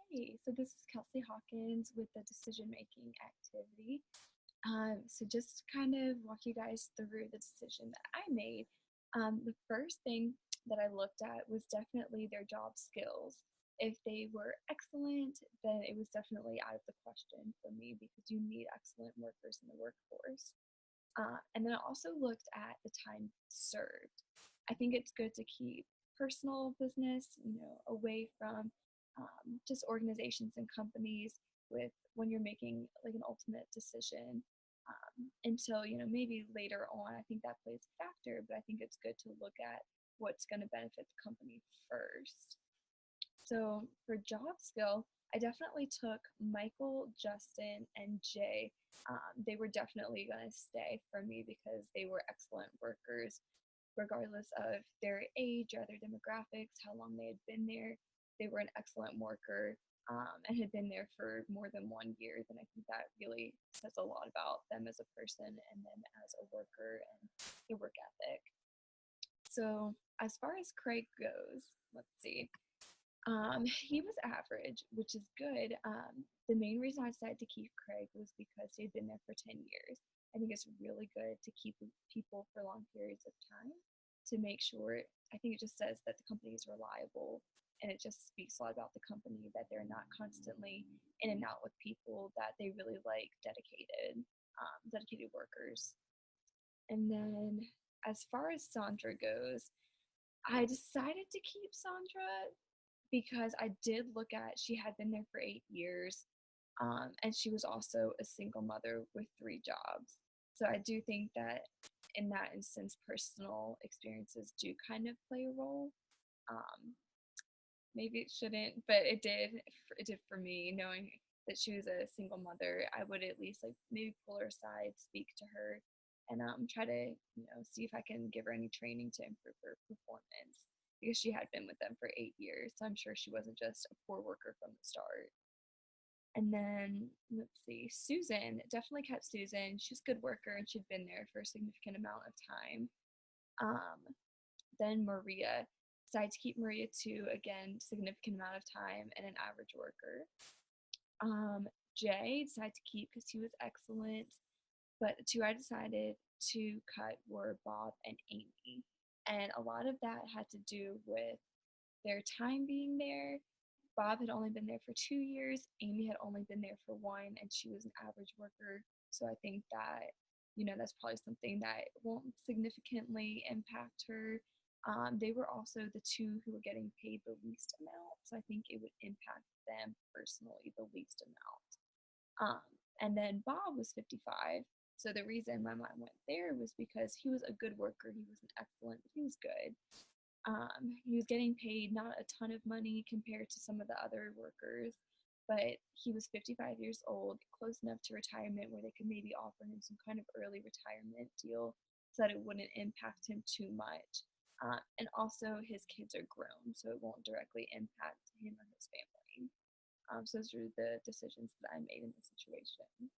Hey, so this is Kelsey Hawkins with the decision making activity. So just kind of walk you guys through the decision that I made. The first thing that I looked at was definitely their job skills. If they were excellent, then it was definitely out of the question for me because you need excellent workers in the workforce. And then I also looked at the time served. I think it's good to keep personal business, away from just organizations and companies with when you're making like an ultimate decision until maybe later on. I think that plays a factor, but I think it's good to look at what's going to benefit the company first. So for job skill, I definitely took Michael, Justin, and Jay. They were definitely going to stay for me because they were excellent workers, regardless of their age or their demographics, how long they had been there. They were an excellent worker and had been there for more than 1 year. Then I think that really says a lot about them as a person and then as a worker and their work ethic. So as far as Craig goes, let's see. He was average, which is good. The main reason I decided to keep Craig was because he had been there for 10 years. I think it's really good to keep people for long periods of time to make sure. I think it just says that the company is reliable and it just speaks a lot about the company that they're not constantly in and out with people, that they really like dedicated workers. And then as far as Sandra goes, I decided to keep Sandra because I did look at she had been there for 8 years, and she was also a single mother with 3 jobs. So I do think that in that instance, personal experiences do kind of play a role. Um, Maybe it shouldn't, but it did. It did for me, knowing that she was a single mother. I would at least like maybe pull her aside, speak to her, and try to see if I can give her any training to improve her performance because she had been with them for 8 years. So I'm sure she wasn't just a poor worker from the start. And then let's see, Susan, definitely kept Susan. She's a good worker and she'd been there for a significant amount of time. Um, then Maria, decided to keep Maria too, again, significant amount of time and an average worker. Um, Jay decided to keep because he was excellent, but the two I decided to cut were Bob and Amy. And a lot of that had to do with their time being there. Bob had only been there for 2 years, Amy had only been there for one, and she was an average worker. So I think that, that's probably something that won't significantly impact her. They were also the two who were getting paid the least amount. So I think it would impact them personally the least amount. Um, and then Bob was 55. So the reason my mind went there was because he was a good worker. He was an excellent, he was good. He was getting paid not a ton of money compared to some of the other workers, but he was 55 years old, close enough to retirement where they could maybe offer him some kind of early retirement deal so that it wouldn't impact him too much. And also, his kids are grown, so it won't directly impact him or his family. So those are the decisions that I made in the situation.